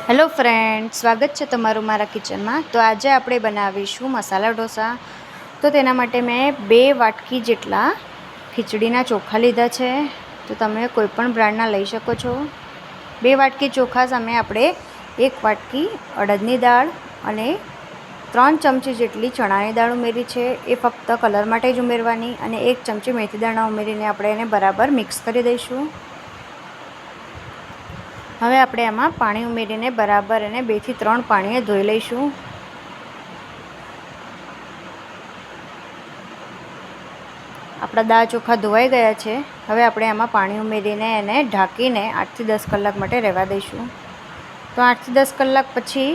Hello friend, સ્વાગત છે તમારું મારા કિચનમાં। તો આજે આપણે બનાવીશું મસાલા ઢોસા। તો તેના માટે મેં 2 વાટકી જેટલા ખીચડીના ચોખા લીધા છે। તો તમે કોઈ પણ બ્રાન્ડના લઈ શકો છો। 2 વાટકી ચોખા સામે આપણે 1 વાટકી અડદની દાળ અને 3 ચમચી જેટલી ચણાની દાળ ઉમેરી છે। એ ફક્ત કલર માટે જ ઉમેરવાની અને 1 ચમચી મેથી દાણા ઉમેરીને આપણે એને બરાબર મિક્સ કરી દઈશું। હવે આપણે આમાં પાણી ઉમેરીને બરાબર એને 2 થી 3 પાણીએ ધોઈ લઈશું। આપણા દાળ ચોખા ધોવાઈ ગયા છે। હવે આપણે આમાં પાણી ઉમેરીને એને ઢાંકીને 8 થી 10 કલાક માટે રહેવા દઈશું। તો 8 થી 10 કલાક પછી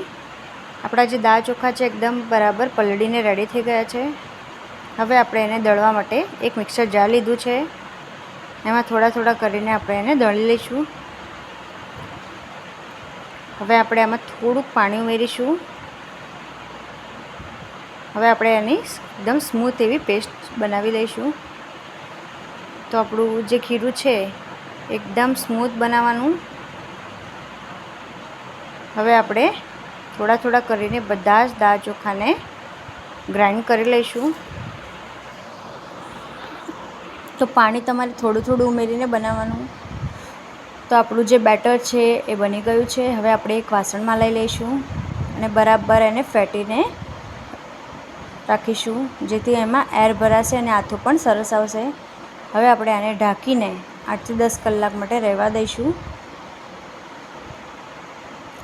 આપણા જે દાળ ચોખા છે એકદમ બરાબર પલળીને રેડી થઈ ગયા છે। હવે આપણે એને દળવા માટે એક મિક્સર જાર લીધું છે। એમાં થોડા કરીને આપણે એને દળી લઈશું। હવે આપણે આમાં થોડુંક પાણી ઉમેરીશું। હવે આપણે એની એકદમ સ્મૂથ એવી પેસ્ટ બનાવી લઈશું। તો આપણું જે ખીરું છે એકદમ સ્મૂથ બનાવવાનું। હવે આપણે થોડા કરીને બધા જ દાળ ચોખાને ગ્રાઇન્ડ કરી લઈશું। તો પાણી તમારે થોડું ઉમેરીને બનાવવાનું। તો આપણું જે બેટર છે એ બની ગયું છે। હવે આપણે એક વાસણમાં લઈ લઈશું અને બરાબર એને ફેટીને રાખીશું, જેથી એમાં એર ભરાશે અને આથો પણ સરસ આવશે। હવે આપણે આને ઢાંકીને 8 થી 10 કલાક માટે રહેવા દઈશું।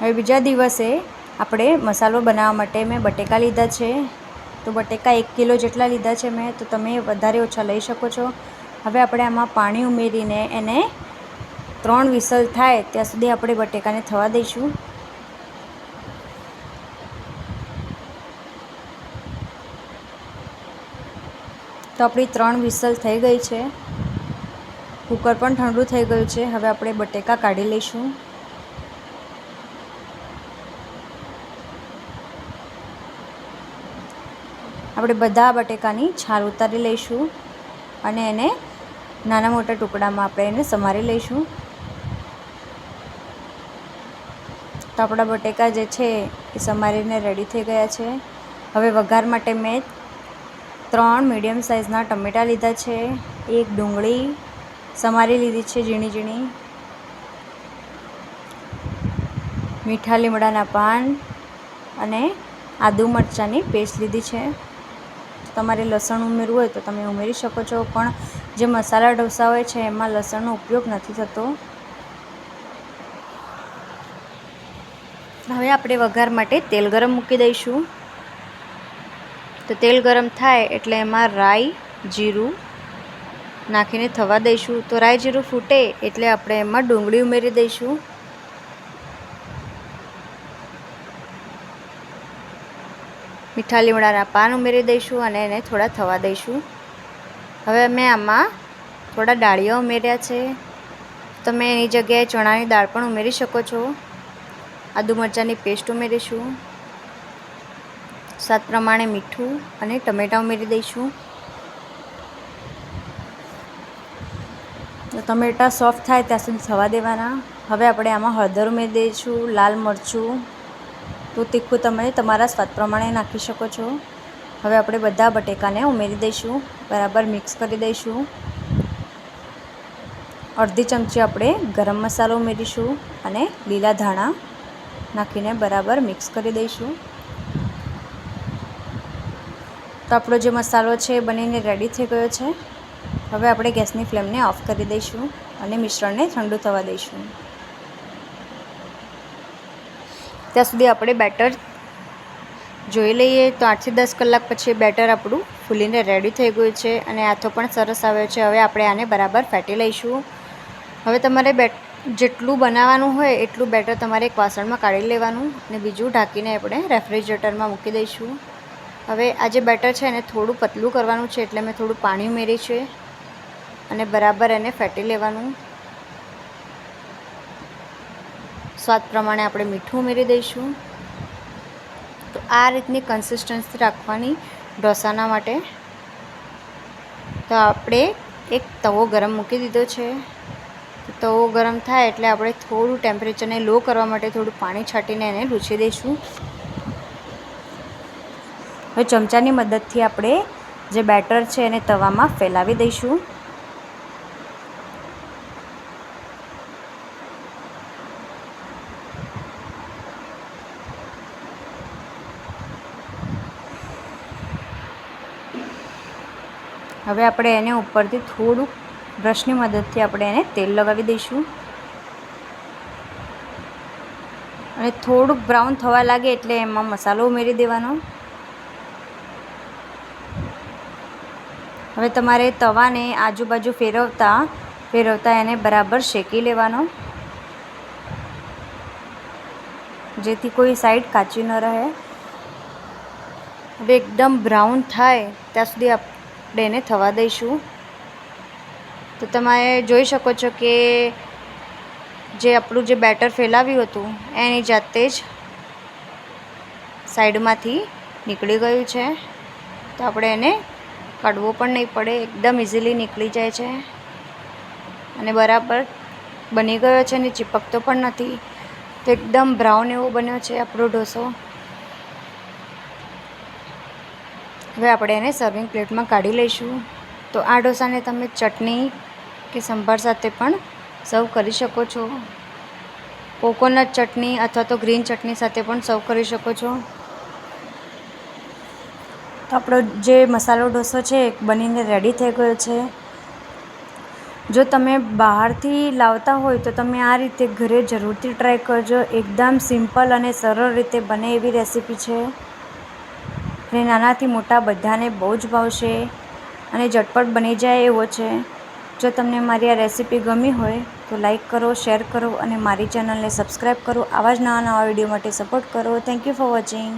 હવે બીજા દિવસે આપણે મસાલો બનાવવા માટે મેં બટેકા લીધા છે। તો બટેકા 1 કિલો જેટલા લીધા છે મેં, તો તમે વધારે ઓછા લઈ શકો છો। હવે આપણે આમાં પાણી ઉમેરીને એને 3 વિસલ થાય ત્યાં સુધી આપણે બટેકાને થવા દઈશું। તો આપણી 3 વિસલ થઈ ગઈ છે। કુકર પણ ઠંડુ થઈ ગયું છે। હવે આપણે બટેકા કાઢી લઈશું। આપણે બધા બટેકાની છાલ ઉતારી લઈશું અને એને નાના મોટા ટુકડામાં આપણે એને સમારી લઈશું। તો આપણા બટેકા જે છે એ સમારીને રેડી થઈ ગયા છે। હવે વઘાર માટે મેં 3 મીડિયમ સાઇઝના ટમેટાં લીધા છે, 1 ડુંગળી સમારી લીધી છે ઝીણી, મીઠા લીમડાના પાન અને આદુ મરચાંની પેસ્ટ લીધી છે। તમારે લસણ ઉમેરવું હોય તો તમે ઉમેરી શકો છો, પણ જે મસાલા ઢોસા હોય છે એમાં લસણનો ઉપયોગ નથી થતો। હવે આપણે વઘાર માટે તેલ ગરમ મૂકી દઈશું। તો તેલ ગરમ થાય એટલે એમાં રાઈ, જીરું નાખીને થવા દઈશું। તો રાઈ જીરું ફૂટે એટલે આપણે એમાં ડુંગળી ઉમેરી દઈશું। મીઠા લીમડાના પાન ઉમેરી દઈશું અને એને થોડા થવા દઈશું। હવે મેં આમાં થોડા ડાળિયા ઉમેર્યા છે। તમે એની જગ્યાએ ચણાની દાળ પણ ઉમેરી શકો છો। આદુ મરચાંની પેસ્ટ ઉમેરીશું, સ્વાદ પ્રમાણે મીઠું અને ટમેટાં ઉમેરી દઈશું। તો ટમેટાં સોફ્ટ થાય ત્યાં સુધી થવા દેવાના। હવે આપણે આમાં હળદર ઉમેરી દઈશું, લાલ મરચું, તો તીખું તમે તમારા સ્વાદ પ્રમાણે નાખી શકો છો। હવે આપણે બધા બટેકાને ઉમેરી દઈશું, બરાબર મિક્સ કરી દઈશું। અડધી ચમચી આપણે ગરમ મસાલો ઉમેરીશું અને લીલા ધાણા નાખીને બરાબર મિક્સ કરી દઈશું। તો આપણો જે મસાલો છે એ બનીને રેડી થઈ ગયો છે। હવે આપણે ગેસની ફ્લેમને ઓફ કરી દઈશું અને મિશ્રણને ઠંડુ થવા દઈશું। ત્યાં સુધી આપણે બેટર જોઈ લઈએ। તો 8 થી 10 કલાક પછી બેટર આપણું ફૂલીને રેડી થઈ ગયું છે અને આથો પણ સરસ આવ્યો છે। હવે આપણે આને બરાબર ફેટી લઈશું। હવે તમારે જેટલું બનાવવાનું હોય એટલું બેટર તમારે એક વાસણમાં કાઢી લેવાનું અને બીજું ઢાંકીને આપણે રેફ્રિજરેટરમાં મૂકી દઈશું। હવે આ જે બેટર છે એને થોડું પતલું કરવાનું છે, એટલે મેં થોડું પાણી ઉમેર્યું છે અને બરાબર એને ફેટી લેવાનું। સ્વાદ પ્રમાણે આપણે મીઠું ઉમેરી દઈશું। તો આ રીતની કન્સિસ્ટન્સી રાખવાની ઢોસાના માટે। તો આપણે એક તવો ગરમ મૂકી દીધો છે। તવો ગરમ થાય એટલે આપણે થોડું ટેમ્પરેચરને લો કરવા માટે થોડું પાણી છાંટીને એને લૂછી દઈશું. હવે ચમચાની મદદથી આપણે જે બેટર છે એને તવામાં ફેલાવી દઈશું. હવે આપણે એને ઉપરથી થોડુંક બ્રશની મદદથી આપણે એને તેલ લગાવી દઈશું અને થોડુંક બ્રાઉન થવા લાગે એટલે એમાં મસાલો ઉમેરી દેવાનો. હવે તમારે તવાને આજુબાજુ ફેરવતા એને બરાબર શેકી લેવાનો, જેથી કોઈ સાઈડ કાચી ન રહે. હવે એકદમ બ્રાઉન થાય ત્યાં સુધી આપણે એને થવા દઈશું. તો તમે જોઈ શકો છો કે જે આપણું જે બેટર ફેલાવ્યું હતું એની જાતે જ સાઈડમાંથી નીકળી ગયું છે. તો આપણે એને કાઢવો પણ નહીં પડે, એકદમ ઇઝીલી નીકળી જાય છે અને બરાબર બની ગયો છે અને ચીપકતો પણ નથી. તો એકદમ બ્રાઉન એવો બન્યો છે આપણો ઢોસો. હવે આપણે એને સર્વિંગ પ્લેટમાં કાઢી લઈશું. તો આ ઢોસાને તમે ચટણી કે સંભાર સાથે પણ સર્વ કરી શકો છો. કોકોનટ ચટણી અથવા તો ગ્રીન ચટણી સાથે પણ સર્વ કરી શકો છો. તો આપણો જે મસાલો ઢોસો છે એ બનીને રેડી થઈ ગયો છે. જો તમે બહારથી લાવતા હોય તો તમે આ રીતે ઘરે જરૂરથી ટ્રાય કરજો. એકદમ સિમ્પલ અને સરળ રીતે બને એવી રેસીપી છે અને નાનાથી મોટા બધાને બહુ જ ભાવશે અને ઝટપટ બની જાય એવો છે. જો તમને મારી આ રેસીપી ગમી હોય તો લાઈક કરો, શેર કરો અને મારી ચેનલને સબસ્ક્રાઈબ કરો. આવા જ નવા વિડીયો માટે સપોર્ટ કરો. Thank you for watching.